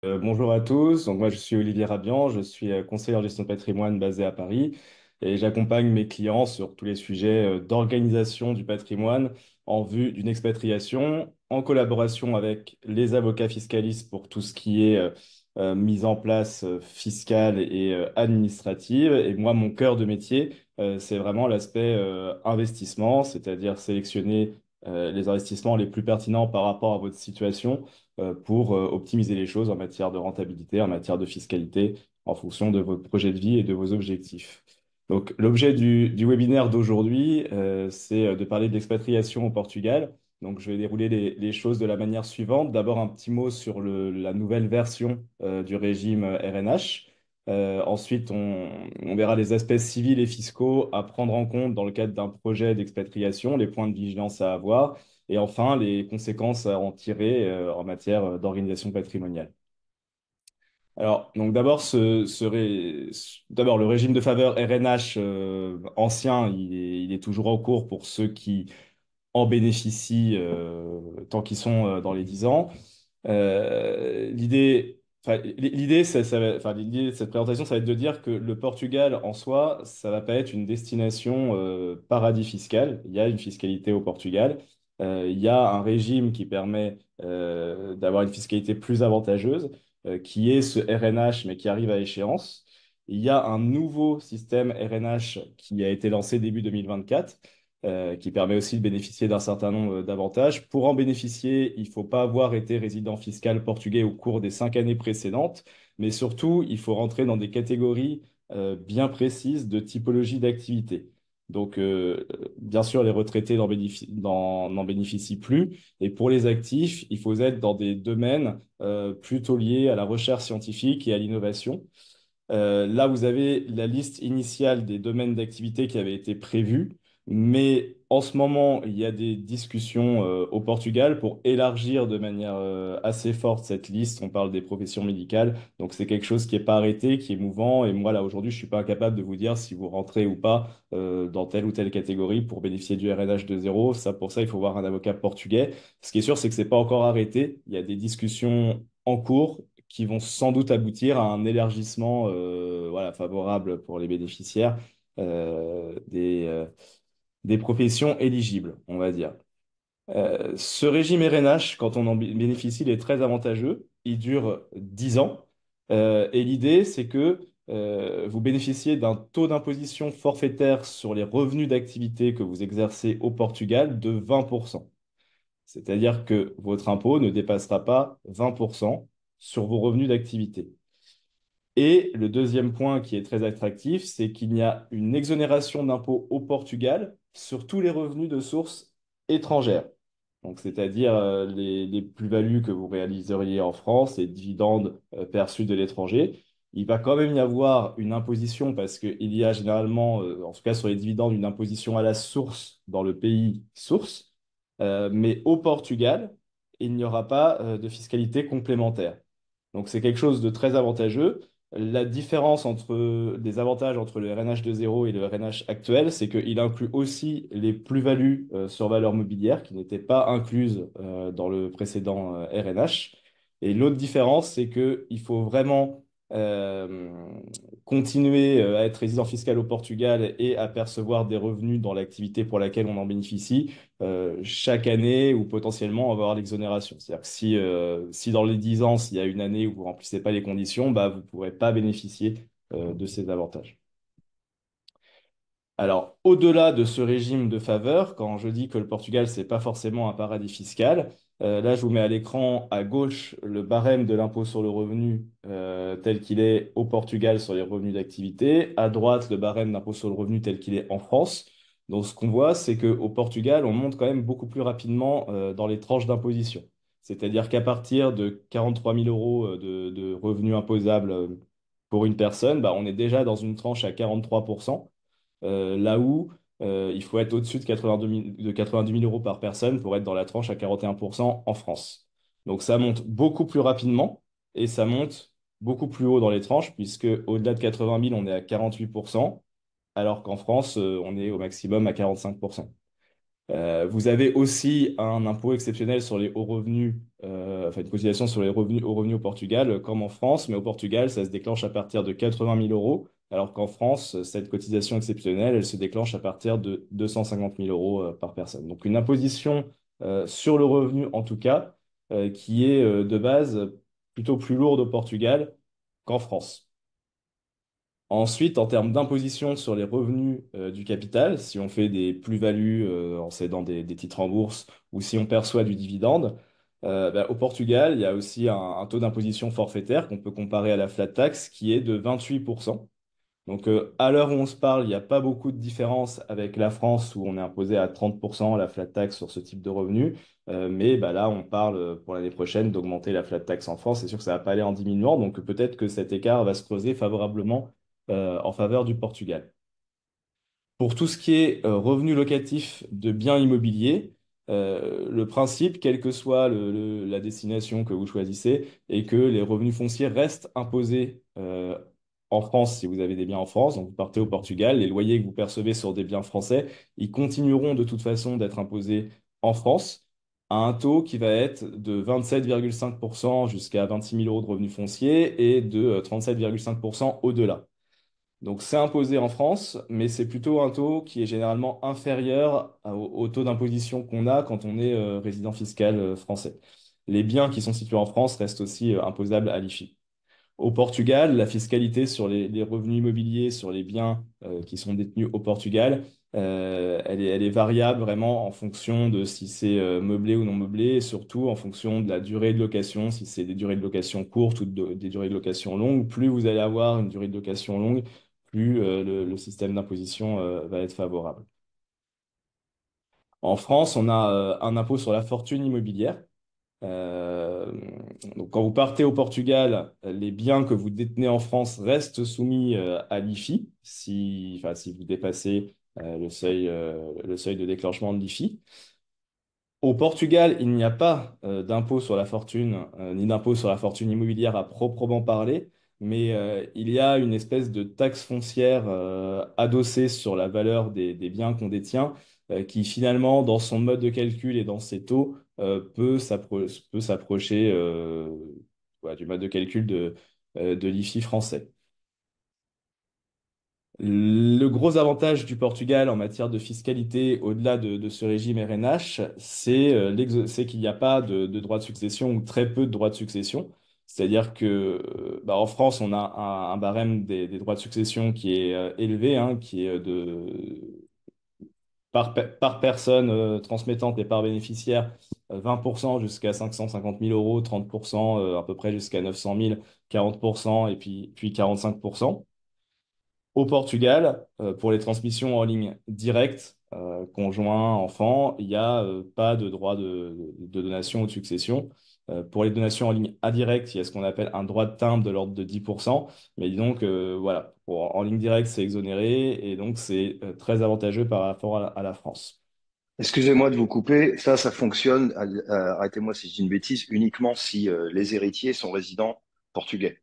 Bonjour à tous, donc moi je suis Olivier Rabian, je suis conseiller en gestion de patrimoine basé à Paris et j'accompagne mes clients sur tous les sujets d'organisation du patrimoine en vue d'une expatriation en collaboration avec les avocats fiscalistes pour tout ce qui est mise en place fiscale et administrative. Et moi, mon cœur de métier, c'est vraiment l'aspect investissement, c'est-à-dire sélectionner les investissements les plus pertinents par rapport à votre situation pour optimiser les choses en matière de rentabilité, en matière de fiscalité, en fonction de votre projet de vie et de vos objectifs. Donc, l'objet du webinaire d'aujourd'hui, c'est de parler de l'expatriation au Portugal. Donc, je vais dérouler les choses de la manière suivante. D'abord, un petit mot sur la nouvelle version du régime RNH. Ensuite, on verra les aspects civils et fiscaux à prendre en compte dans le cadre d'un projet d'expatriation, les points de vigilance à avoir. Et enfin, les conséquences à en tirer en matière d'organisation patrimoniale. Alors, donc d'abord, d'abord, le régime de faveur RNH ancien, il est toujours en cours pour ceux qui en bénéficient tant qu'ils sont dans les 10 ans. L'idée de cette présentation, ça va être de dire que le Portugal en soi, ça va pas être une destination paradis fiscal. Il y a une fiscalité au Portugal. Il y a un régime qui permet d'avoir une fiscalité plus avantageuse, qui est ce RNH, mais qui arrive à échéance. Il y a un nouveau système RNH qui a été lancé début 2024 qui permet aussi de bénéficier d'un certain nombre d'avantages. Pour en bénéficier, il ne faut pas avoir été résident fiscal portugais au cours des 5 années précédentes, mais surtout, il faut rentrer dans des catégories bien précises de typologie d'activité. Donc, bien sûr, les retraités n'en bénéficient plus. Et pour les actifs, il faut être dans des domaines plutôt liés à la recherche scientifique et à l'innovation. Là, vous avez la liste initiale des domaines d'activité qui avaient été prévus, mais en ce moment, il y a des discussions au Portugal pour élargir de manière assez forte cette liste. On parle des professions médicales, donc c'est quelque chose qui n'est pas arrêté, qui est mouvant. Et moi, là, aujourd'hui, je ne suis pas incapable de vous dire si vous rentrez ou pas dans telle ou telle catégorie pour bénéficier du RNH de zéro. Ça, pour ça, il faut voir un avocat portugais. Ce qui est sûr, c'est que ce n'est pas encore arrêté. Il y a des discussions en cours qui vont sans doute aboutir à un élargissement voilà, favorable pour les bénéficiaires des professions éligibles, on va dire. Ce régime RNH, quand on en bénéficie, il est très avantageux. Il dure 10 ans. Et l'idée, c'est que vous bénéficiez d'un taux d'imposition forfaitaire sur les revenus d'activité que vous exercez au Portugal de 20%. C'est-à-dire que votre impôt ne dépassera pas 20% sur vos revenus d'activité. Et le deuxième point qui est très attractif, c'est qu'il y a une exonération d'impôt au Portugal sur tous les revenus de sources étrangères. Donc, c'est-à-dire les plus-values que vous réaliseriez en France, les dividendes perçus de l'étranger. Il va quand même y avoir une imposition parce qu'il y a généralement, en tout cas sur les dividendes, une imposition à la source dans le pays source. Mais au Portugal, il n'y aura pas de fiscalité complémentaire. Donc, c'est quelque chose de très avantageux. La différence entre des avantages entre le RNH de zéro et le RNH actuel, c'est qu'il inclut aussi les plus-values sur valeur mobilière qui n'étaient pas incluses dans le précédent RNH. Et l'autre différence, c'est qu'il faut vraiment euh, continuer à être résident fiscal au Portugal et à percevoir des revenus dans l'activité pour laquelle on en bénéficie chaque année ou potentiellement avoir l'exonération. C'est-à-dire que si dans les 10 ans, s'il y a une année où vous ne remplissez pas les conditions, bah, vous ne pourrez pas bénéficier de ces avantages. Alors, au-delà de ce régime de faveur, quand je dis que le Portugal, c'est pas forcément un paradis fiscal, là, je vous mets à l'écran à gauche le barème de l'impôt sur le revenu tel qu'il est au Portugal sur les revenus d'activité, à droite le barème d'impôt sur le revenu tel qu'il est en France. Donc, ce qu'on voit, c'est qu'au Portugal, on monte quand même beaucoup plus rapidement dans les tranches d'imposition. C'est-à-dire qu'à partir de 43 000 euros de revenus imposables pour une personne, bah, on est déjà dans une tranche à 43%. Là où il faut être au-dessus de 90 000 euros par personne pour être dans la tranche à 41% en France. Donc ça monte beaucoup plus rapidement et ça monte beaucoup plus haut dans les tranches, puisque au-delà de 80 000, on est à 48%, alors qu'en France, on est au maximum à 45%. Vous avez aussi un impôt exceptionnel sur les hauts revenus, enfin une cotisation sur les revenus, hauts revenus au Portugal, comme en France, mais au Portugal, ça se déclenche à partir de 80 000 euros, alors qu'en France, cette cotisation exceptionnelle, elle se déclenche à partir de 250 000 euros par personne. Donc une imposition sur le revenu, en tout cas, qui est de base plutôt plus lourde au Portugal qu'en France. Ensuite, en termes d'imposition sur les revenus du capital, si on fait des plus-values en cédant des titres en bourse ou si on perçoit du dividende, bah, au Portugal, il y a aussi un taux d'imposition forfaitaire qu'on peut comparer à la flat tax qui est de 28%. Donc, à l'heure où on se parle, il n'y a pas beaucoup de différence avec la France où on est imposé à 30% la flat tax sur ce type de revenus. Mais bah, là, on parle pour l'année prochaine d'augmenter la flat tax en France. C'est sûr que ça ne va pas aller en diminuant. Donc, peut-être que cet écart va se creuser favorablement en faveur du Portugal. Pour tout ce qui est revenu locatif de biens immobiliers, le principe, quelle que soit la destination que vous choisissez, est que les revenus fonciers restent imposés en France si vous avez des biens en France. Donc vous partez au Portugal, les loyers que vous percevez sur des biens français, ils continueront de toute façon d'être imposés en France à un taux qui va être de 27,5% jusqu'à 26 000 euros de revenus fonciers et de 37,5% au-delà. Donc c'est imposé en France, mais c'est plutôt un taux qui est généralement inférieur au taux d'imposition qu'on a quand on est résident fiscal français. Les biens qui sont situés en France restent aussi imposables à l'IFI. Au Portugal, la fiscalité sur les revenus immobiliers, sur les biens qui sont détenus au Portugal, elle est variable vraiment en fonction de si c'est meublé ou non meublé, et surtout en fonction de la durée de location, si c'est des durées de location courtes ou des durées de location longues. Plus vous allez avoir une durée de location longue, plus le système d'imposition va être favorable. En France, on a un impôt sur la fortune immobilière. Euh, donc quand vous partez au Portugal, les biens que vous détenez en France restent soumis à l'IFI si, enfin, si vous dépassez le seuil de déclenchement de l'IFI. Au Portugal, il n'y a pas d'impôt sur la fortune, ni d'impôt sur la fortune immobilière à proprement parler, mais il y a une espèce de taxe foncière adossée sur la valeur des biens qu'on détient, qui finalement, dans son mode de calcul et dans ses taux, peut s'approcher ouais, du mode de calcul de l'IFI français. Le gros avantage du Portugal en matière de fiscalité, au-delà de ce régime RNH, c'est qu'il n'y a pas de droit de succession ou très peu de droits de succession. C'est-à-dire que bah, en France, on a un barème des droits de succession qui est élevé, hein, qui est par personne transmettante et par bénéficiaire, 20% jusqu'à 550 000 euros, 30% à peu près jusqu'à 900 000, 40% et puis 45%. Au Portugal, pour les transmissions en ligne directe, conjoint, enfant, il n'y a pas de droit de donation ou de succession. Pour les donations en ligne indirectes, il y a ce qu'on appelle un droit de timbre de l'ordre de 10%. Mais donc, voilà, en ligne directe, c'est exonéré et donc c'est très avantageux par rapport à la France. Excusez-moi de vous couper. Ça fonctionne, arrêtez-moi si je dis une bêtise, uniquement si les héritiers sont résidents portugais.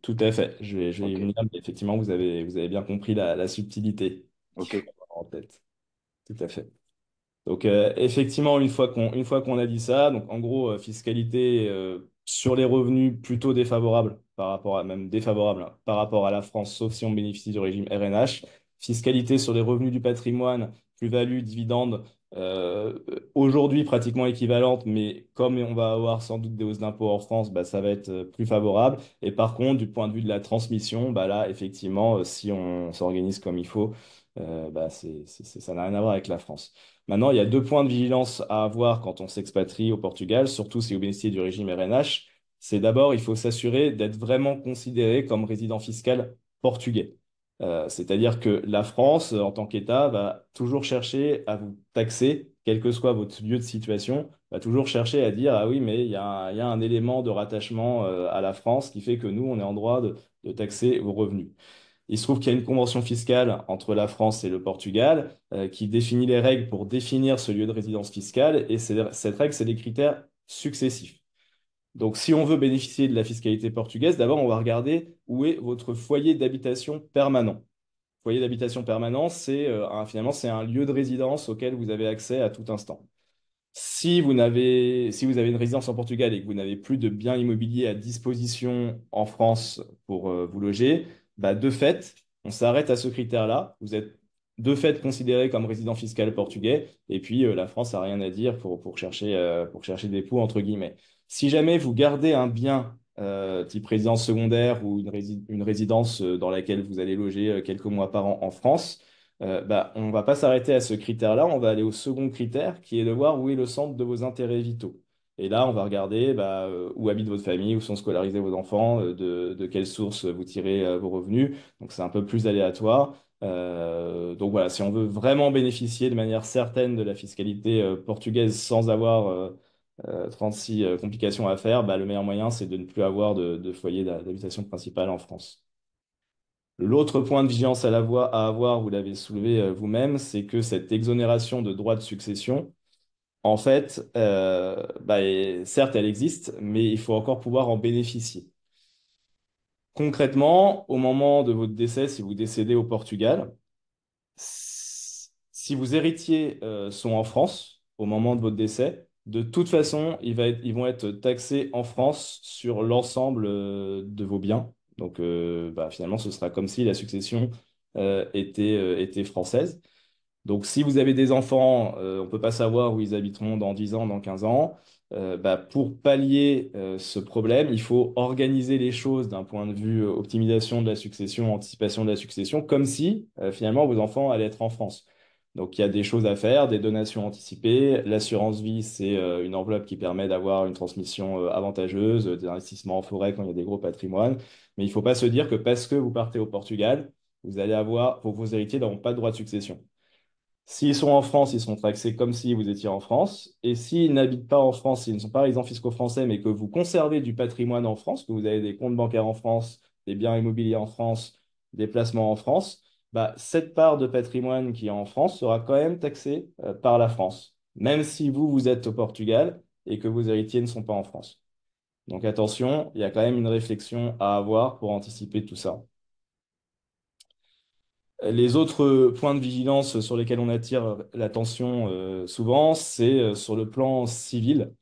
Tout à fait. Je vais y Ok, venir, mais effectivement, vous avez bien compris la subtilité qu'il ok. faut avoir en tête. Tout à fait. Donc effectivement, une fois qu'on a dit ça, donc en gros, fiscalité sur les revenus plutôt défavorable par rapport à même défavorable hein, par rapport à la France, sauf si on bénéficie du régime RNH. Fiscalité sur les revenus du patrimoine, plus-value, dividendes, euh, aujourd'hui pratiquement équivalente, mais comme on va avoir sans doute des hausses d'impôts en France, bah, ça va être plus favorable. Et par contre, du point de vue de la transmission, bah là, effectivement, si on s'organise comme il faut, bah, ça n'a rien à voir avec la France. Maintenant, il y a deux points de vigilance à avoir quand on s'expatrie au Portugal, surtout si vous bénéficiez du régime RNH. C'est d'abord, il faut s'assurer d'être vraiment considéré comme résident fiscal portugais. C'est-à-dire que la France, en tant qu'État, va toujours chercher à vous taxer, quel que soit votre lieu de situation, va toujours chercher à dire, ah oui, mais il y a un élément de rattachement à la France qui fait que nous, on est en droit de taxer vos revenus. Il se trouve qu'il y a une convention fiscale entre la France et le Portugal qui définit les règles pour définir ce lieu de résidence fiscale et cette règle, c'est des critères successifs. Donc, si on veut bénéficier de la fiscalité portugaise, d'abord, on va regarder où est votre foyer d'habitation permanent. Foyer d'habitation permanent, finalement, c'est un lieu de résidence auquel vous avez accès à tout instant. Si vous avez une résidence en Portugal et que vous n'avez plus de biens immobiliers à disposition en France pour vous loger, bah, de fait, on s'arrête à ce critère-là. Vous êtes de fait considéré comme résident fiscal portugais et puis la France n'a rien à dire pour chercher des poux, entre guillemets. Si jamais vous gardez un bien type résidence secondaire ou une résidence dans laquelle vous allez loger quelques mois par an en France, bah, on ne va pas s'arrêter à ce critère-là, on va aller au second critère qui est de voir où est le centre de vos intérêts vitaux. Et là, on va regarder bah, où habite votre famille, où sont scolarisés vos enfants, de quelle source vous tirez vos revenus. Donc c'est un peu plus aléatoire. Donc voilà, si on veut vraiment bénéficier de manière certaine de la fiscalité portugaise sans avoir 36 complications à faire, bah, le meilleur moyen, c'est de ne plus avoir de foyer d'habitation principale en France. L'autre point de vigilance à avoir, vous l'avez soulevé vous-même, c'est que cette exonération de droits de succession, en fait, bah, certes, elle existe, mais il faut encore pouvoir en bénéficier. Concrètement, au moment de votre décès, si vous décédez au Portugal, si vos héritiers sont en France au moment de votre décès, de toute façon, ils vont être taxés en France sur l'ensemble de vos biens. Donc, bah, finalement, ce sera comme si la succession était française. Donc, si vous avez des enfants, on ne peut pas savoir où ils habiteront dans 10 ans, dans 15 ans. Bah, pour pallier ce problème, il faut organiser les choses d'un point de vue optimisation de la succession, anticipation de la succession, comme si finalement vos enfants allaient être en France. Donc, il y a des choses à faire, des donations anticipées. L'assurance vie, c'est une enveloppe qui permet d'avoir une transmission avantageuse, des investissements en forêt quand il y a des gros patrimoines. Mais il ne faut pas se dire que parce que vous partez au Portugal, vos héritiers n'auront pas de droit de succession. S'ils sont en France, ils seront taxés comme si vous étiez en France. Et s'ils n'habitent pas en France, s'ils ne sont pas résidents fiscaux français, mais que vous conservez du patrimoine en France, que vous avez des comptes bancaires en France, des biens immobiliers en France, des placements en France, bah, cette part de patrimoine qui est en France sera quand même taxée par la France, même si vous êtes au Portugal et que vos héritiers ne sont pas en France. Donc attention, il y a quand même une réflexion à avoir pour anticiper tout ça. Les autres points de vigilance sur lesquels on attire l'attention souvent, c'est sur le plan civil.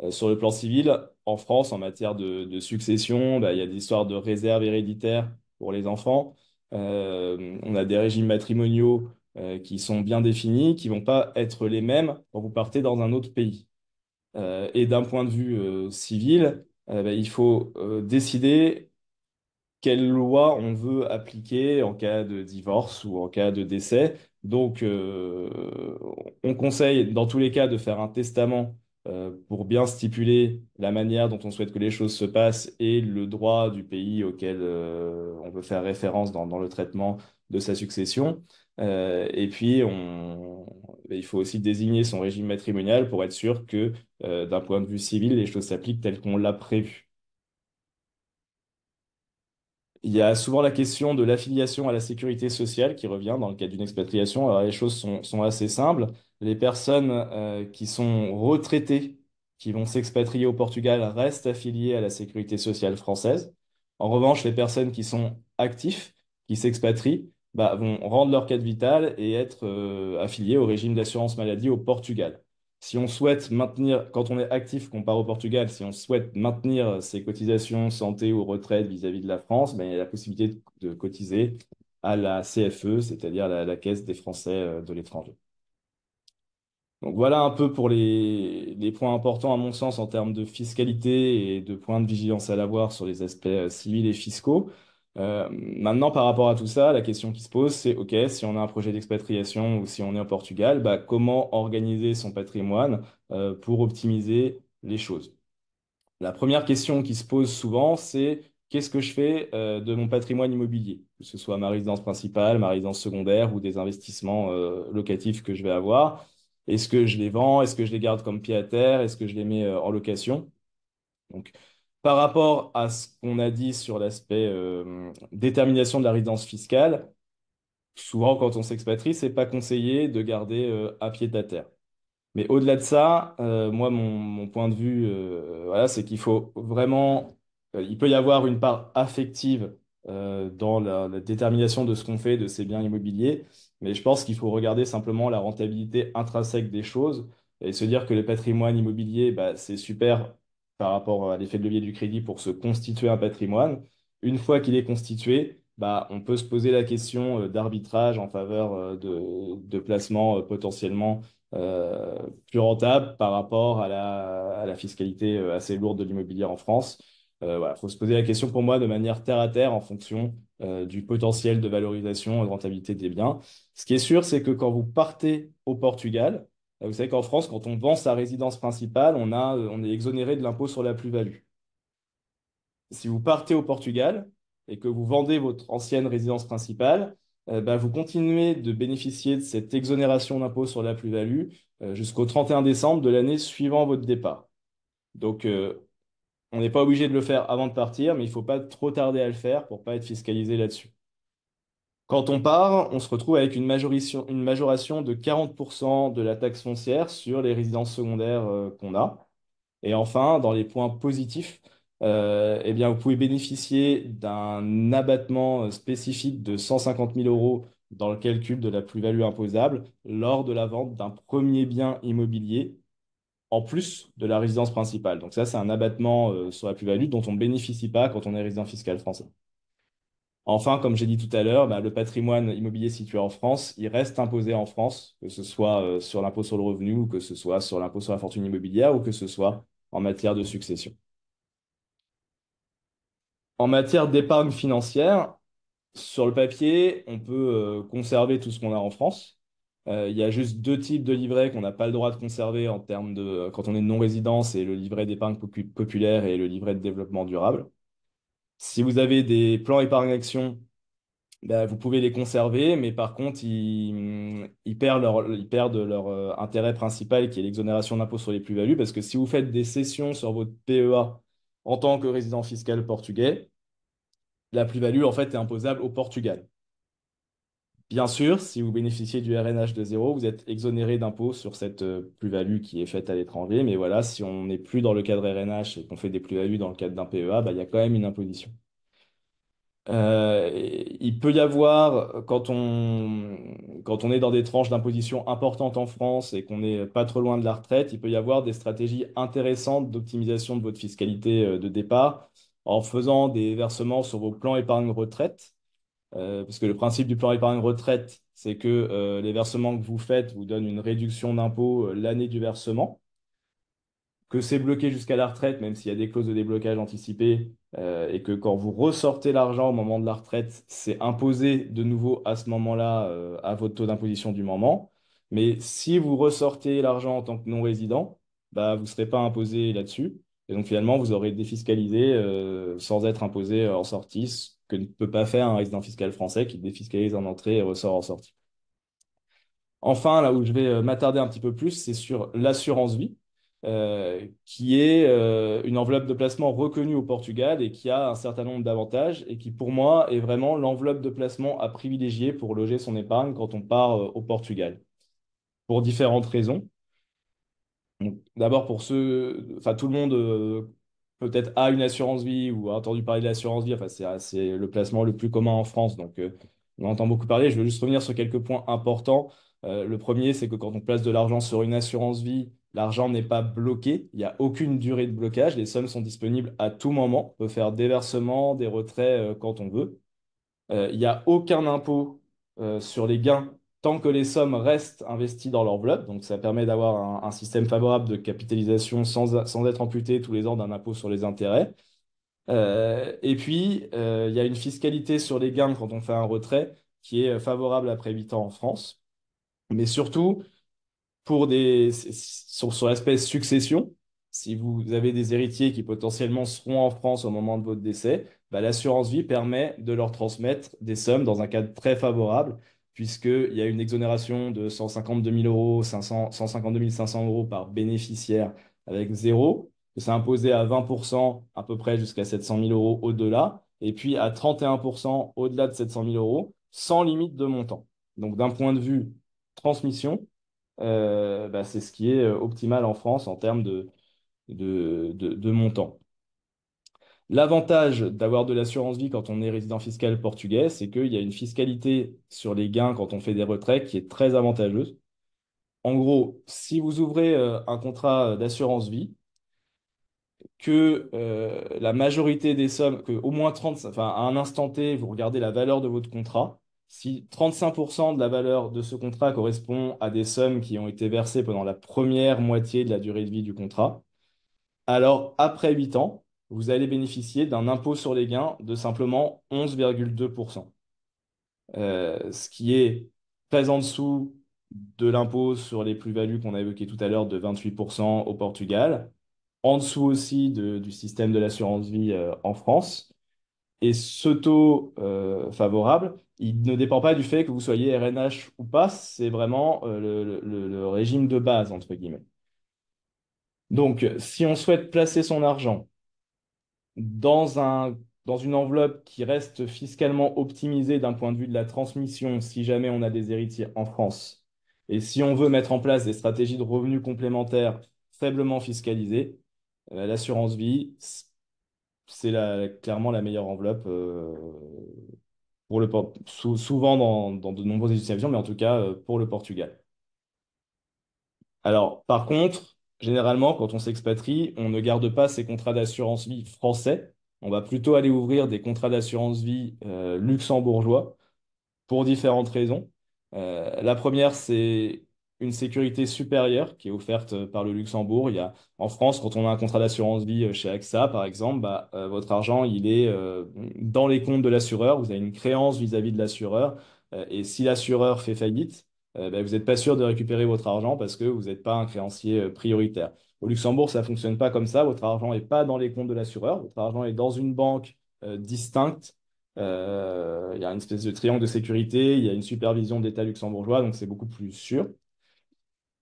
Sur le plan civil, en France, en matière de succession, bah, il y a des histoires de réserve héréditaire pour les enfants. On a des régimes matrimoniaux qui sont bien définis, qui vont pas être les mêmes quand vous partez dans un autre pays. Et d'un point de vue civil, bah, il faut décider quelle loi on veut appliquer en cas de divorce ou en cas de décès. Donc, on conseille dans tous les cas de faire un testament pour bien stipuler la manière dont on souhaite que les choses se passent et le droit du pays auquel on veut faire référence dans le traitement de sa succession. Et puis, il faut aussi désigner son régime matrimonial pour être sûr que, d'un point de vue civil, les choses s'appliquent telles qu'on l'a prévu. Il y a souvent la question de l'affiliation à la sécurité sociale qui revient dans le cas d'une expatriation. Alors, les choses sont assez simples. Les personnes qui sont retraitées, qui vont s'expatrier au Portugal, restent affiliées à la sécurité sociale française. En revanche, les personnes qui sont actifs, qui s'expatrient, bah, vont rendre leur carte vitale et être affiliées au régime d'assurance maladie au Portugal. Si on souhaite maintenir, quand on est actif, qu'on part au Portugal, si on souhaite maintenir ses cotisations santé ou retraite vis-à-vis de la France, ben, il y a la possibilité de cotiser à la CFE, c'est-à-dire la Caisse des Français de l'étranger. Donc voilà un peu pour les points importants à mon sens en termes de fiscalité et de points de vigilance à l'avoir sur les aspects civils et fiscaux. Maintenant, par rapport à tout ça, la question qui se pose, c'est, OK, si on a un projet d'expatriation ou si on est au Portugal, bah, comment organiser son patrimoine pour optimiser les choses? La première question qui se pose souvent, c'est qu'est-ce que je fais de mon patrimoine immobilier, que ce soit ma résidence principale, ma résidence secondaire ou des investissements locatifs que je vais avoir. Est-ce que je les vends? Est-ce que je les garde comme pied à terre? Est-ce que je les mets en location? Donc, par rapport à ce qu'on a dit sur l'aspect détermination de la résidence fiscale, souvent quand on s'expatrie, c'est pas conseillé de garder un pied à terre. Mais au-delà de ça, moi, mon point de vue, voilà, c'est qu'il faut vraiment, il peut y avoir une part affective dans la détermination de ce qu'on fait de ces biens immobiliers. Mais je pense qu'il faut regarder simplement la rentabilité intrinsèque des choses et se dire que le patrimoine immobilier, bah, c'est super par rapport à l'effet de levier du crédit pour se constituer un patrimoine. Une fois qu'il est constitué, bah, on peut se poser la question d'arbitrage en faveur de placements potentiellement euh, plus rentables par rapport à la fiscalité assez lourde de l'immobilier en France. Voilà, faut se poser la question pour moi de manière terre à terre en fonction du potentiel de valorisation et de rentabilité des biens. Ce qui est sûr, c'est que quand vous partez au Portugal, vous savez qu'en France, quand on vend sa résidence principale, on est exonéré de l'impôt sur la plus-value. Si vous partez au Portugal et que vous vendez votre ancienne résidence principale, bah, vous continuez de bénéficier de cette exonération d'impôt sur la plus-value jusqu'au 31 décembre de l'année suivant votre départ. Donc, on n'est pas obligé de le faire avant de partir, mais il ne faut pas trop tarder à le faire pour pas être fiscalisé là-dessus. Quand on part, on se retrouve avec une majoration de 40% de la taxe foncière sur les résidences secondaires qu'on a. Et enfin, dans les points positifs, eh bien, vous pouvez bénéficier d'un abattement spécifique de 150 000 euros dans le calcul de la plus-value imposable lors de la vente d'un premier bien immobilier en plus de la résidence principale. Donc ça, c'est un abattement sur la plus-value dont on ne bénéficie pas quand on est résident fiscal français. Enfin, comme j'ai dit tout à l'heure, bah, le patrimoine immobilier situé en France, il reste imposé en France, que ce soit sur l'impôt sur le revenu, ou que ce soit sur l'impôt sur la fortune immobilière, ou que ce soit en matière de succession. En matière d'épargne financière, sur le papier, on peut conserver tout ce qu'on a en France. Il y a juste deux types de livrets qu'on n'a pas le droit de conserver en termes de quand on est non-résident, c'est le livret d'épargne populaire et le livret de développement durable. Si vous avez des plans épargne action, bah, vous pouvez les conserver, mais par contre, ils perdent leur intérêt principal qui est l'exonération d'impôt sur les plus-values, parce que si vous faites des cessions sur votre PEA en tant que résident fiscal portugais, la plus-value en fait est imposable au Portugal. Bien sûr, si vous bénéficiez du RNH de zéro, vous êtes exonéré d'impôt sur cette plus-value qui est faite à l'étranger. Mais voilà, si on n'est plus dans le cadre RNH et qu'on fait des plus-values dans le cadre d'un PEA, bah, il y a quand même une imposition. Il peut y avoir, quand on est dans des tranches d'imposition importantes en France et qu'on n'est pas trop loin de la retraite, il peut y avoir des stratégies intéressantes d'optimisation de votre fiscalité de départ en faisant des versements sur vos plans épargne retraite. Parce que le principe du plan épargne retraite, c'est que les versements que vous faites vous donnent une réduction d'impôt l'année du versement, que c'est bloqué jusqu'à la retraite, même s'il y a des clauses de déblocage anticipées, et que quand vous ressortez l'argent au moment de la retraite, c'est imposé de nouveau à ce moment-là à votre taux d'imposition du moment. Mais si vous ressortez l'argent en tant que non-résident, bah, vous ne serez pas imposé là-dessus. Et donc finalement, vous aurez défiscalisé sans être imposé en sortie, ce que ne peut pas faire un résident fiscal français qui défiscalise en entrée et ressort en sortie. Enfin, là où je vais m'attarder un petit peu plus, c'est sur l'assurance vie, qui est une enveloppe de placement reconnue au Portugal et qui a un certain nombre d'avantages et qui, pour moi, est vraiment l'enveloppe de placement à privilégier pour loger son épargne quand on part au Portugal, pour différentes raisons. Donc, d'abord, pour ceux, enfin, tout le monde peut-être a une assurance vie ou a entendu parler de l'assurance vie. Enfin, c'est le placement le plus commun en France. Donc, on en entend beaucoup parler. Je veux juste revenir sur quelques points importants. Le premier, c'est que quand on place de l'argent sur une assurance vie, l'argent n'est pas bloqué. Il n'y a aucune durée de blocage. Les sommes sont disponibles à tout moment. On peut faire des versements, des retraits quand on veut. Il n'y a aucun impôt sur les gains tant que les sommes restent investies dans l'enveloppe. Donc, ça permet d'avoir un système favorable de capitalisation sans être amputé tous les ans d'un impôt sur les intérêts. Et puis, il y a une fiscalité sur les gains quand on fait un retrait qui est favorable après 8 ans en France. Mais surtout, sur l'aspect succession, si vous avez des héritiers qui potentiellement seront en France au moment de votre décès, bah, l'assurance vie permet de leur transmettre des sommes dans un cadre très favorable, puisqu'il y a une exonération de 152 000 euros, 152 500 euros par bénéficiaire avec zéro, que c'est imposé à 20% à peu près jusqu'à 700 000 euros au-delà, et puis à 31% au-delà de 700 000 euros, sans limite de montant. Donc d'un point de vue transmission, bah, c'est ce qui est optimal en France en termes de montant. L'avantage d'avoir de l'assurance vie quand on est résident fiscal portugais, c'est qu'il y a une fiscalité sur les gains quand on fait des retraits qui est très avantageuse. En gros, si vous ouvrez un contrat d'assurance vie, que la majorité des sommes, que au moins 30, enfin à un instant T, vous regardez la valeur de votre contrat, si 35% de la valeur de ce contrat correspond à des sommes qui ont été versées pendant la première moitié de la durée de vie du contrat, alors après 8 ans, vous allez bénéficier d'un impôt sur les gains de simplement 11,2%. Ce qui est très en dessous de l'impôt sur les plus-values qu'on a évoqué tout à l'heure de 28% au Portugal, en dessous aussi du système de l'assurance vie en France. Et ce taux favorable, il ne dépend pas du fait que vous soyez RNH ou pas, c'est vraiment le régime de base, entre guillemets. Donc, si on souhaite placer son argent dans dans une enveloppe qui reste fiscalement optimisée d'un point de vue de la transmission, si jamais on a des héritiers en France, et si on veut mettre en place des stratégies de revenus complémentaires faiblement fiscalisées, l'assurance vie, c'est clairement la meilleure enveloppe pour souvent dans de nombreuses destinations, mais en tout cas pour le Portugal. Alors, par contre, généralement, quand on s'expatrie, on ne garde pas ses contrats d'assurance vie français. On va plutôt aller ouvrir des contrats d'assurance vie luxembourgeois pour différentes raisons. La première, c'est une sécurité supérieure qui est offerte par le Luxembourg. En France, quand on a un contrat d'assurance vie chez AXA, par exemple, votre argent, il est dans les comptes de l'assureur. Vous avez une créance vis-à-vis de l'assureur. Et si l'assureur fait faillite, vous n'êtes pas sûr de récupérer votre argent parce que vous n'êtes pas un créancier prioritaire. Au Luxembourg, ça ne fonctionne pas comme ça. Votre argent n'est pas dans les comptes de l'assureur. Votre argent est dans une banque distincte. Il y a une espèce de triangle de sécurité, il y a une supervision d'État luxembourgeois, donc c'est beaucoup plus sûr.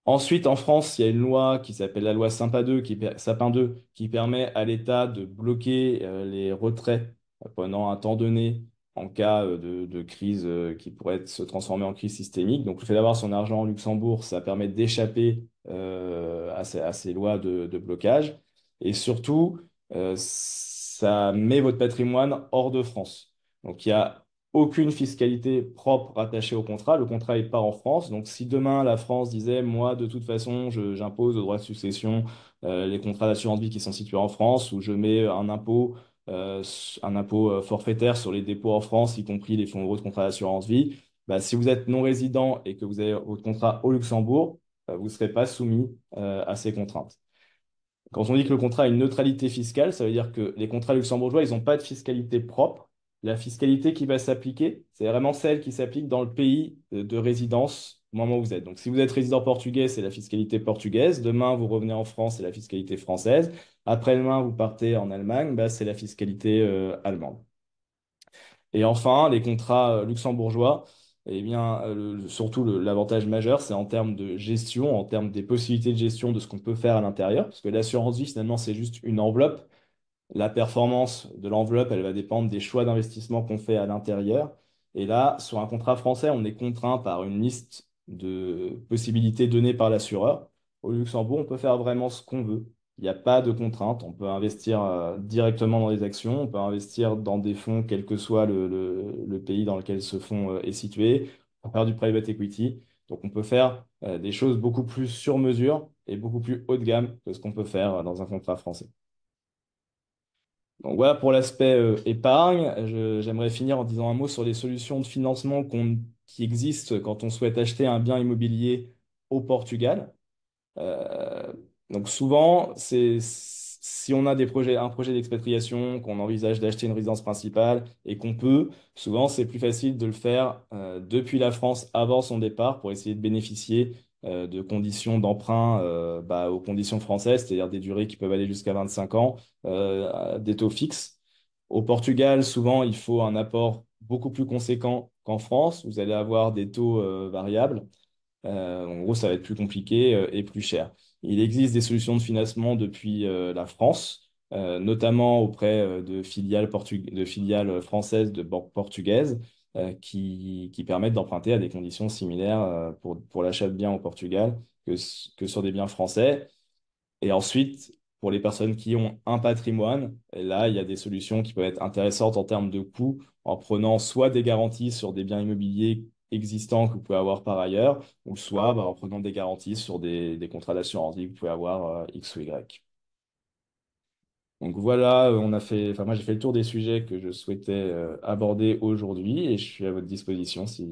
Ensuite, en France, il y a une loi qui s'appelle la loi Sapin 2, qui permet à l'État de bloquer les retraits pendant un temps donné en cas de crise qui pourrait se transformer en crise systémique. Donc, le fait d'avoir son argent en Luxembourg, ça permet d'échapper à ces lois de blocage. Et surtout, ça met votre patrimoine hors de France. Donc, il y a aucune fiscalité propre rattachée au contrat. Le contrat est pas en France. Donc, si demain la France disait, moi, de toute façon, j'impose au droit de succession les contrats d'assurance vie qui sont situés en France, ou je mets un impôt forfaitaire sur les dépôts en France, y compris les fonds euros de contrat d'assurance vie, bah, si vous êtes non résident et que vous avez votre contrat au Luxembourg, vous ne serez pas soumis à ces contraintes. Quand on dit que le contrat a une neutralité fiscale, ça veut dire que les contrats luxembourgeois, ils n'ont pas de fiscalité propre. La fiscalité qui va s'appliquer, c'est vraiment celle qui s'applique dans le pays de résidence au moment où vous êtes. Donc, si vous êtes résident portugais, c'est la fiscalité portugaise. Demain, vous revenez en France, c'est la fiscalité française. Après-demain, vous partez en Allemagne, bah, c'est la fiscalité allemande. Et enfin, les contrats luxembourgeois, eh bien, surtout l'avantage majeur, c'est en termes de gestion, en termes des possibilités de gestion de ce qu'on peut faire à l'intérieur. Parce que l'assurance vie, finalement, c'est juste une enveloppe. La performance de l'enveloppe, elle va dépendre des choix d'investissement qu'on fait à l'intérieur. Et là, sur un contrat français, on est contraint par une liste de possibilités données par l'assureur. Au Luxembourg, on peut faire vraiment ce qu'on veut. Il n'y a pas de contrainte. On peut investir directement dans les actions, on peut investir dans des fonds, quel que soit le pays dans lequel ce fonds est situé. On peut faire du private equity. Donc, on peut faire des choses beaucoup plus sur mesure et beaucoup plus haut de gamme que ce qu'on peut faire dans un contrat français. Donc voilà pour l'aspect épargne. J'aimerais finir en disant un mot sur les solutions de financement qui existent quand on souhaite acheter un bien immobilier au Portugal. Euh, donc souvent, si on a un projet d'expatriation, qu'on envisage d'acheter une résidence principale et qu'on peut, souvent c'est plus facile de le faire depuis la France avant son départ pour essayer de bénéficier de conditions d'emprunt aux conditions françaises, c'est-à-dire des durées qui peuvent aller jusqu'à 25 ans, des taux fixes. Au Portugal, souvent, il faut un apport beaucoup plus conséquent qu'en France. Vous allez avoir des taux variables. En gros, ça va être plus compliqué et plus cher. Il existe des solutions de financement depuis la France, notamment auprès de filiales françaises de banques portugaises, qui permettent d'emprunter à des conditions similaires pour l'achat de biens au Portugal que sur des biens français. Et ensuite, pour les personnes qui ont un patrimoine, et là, il y a des solutions qui peuvent être intéressantes en termes de coûts, en prenant soit des garanties sur des biens immobiliers existants que vous pouvez avoir par ailleurs, ou soit en prenant des garanties sur des contrats d'assurance vie que vous pouvez avoir X ou Y. Donc voilà, enfin moi j'ai fait le tour des sujets que je souhaitais aborder aujourd'hui et je suis à votre disposition si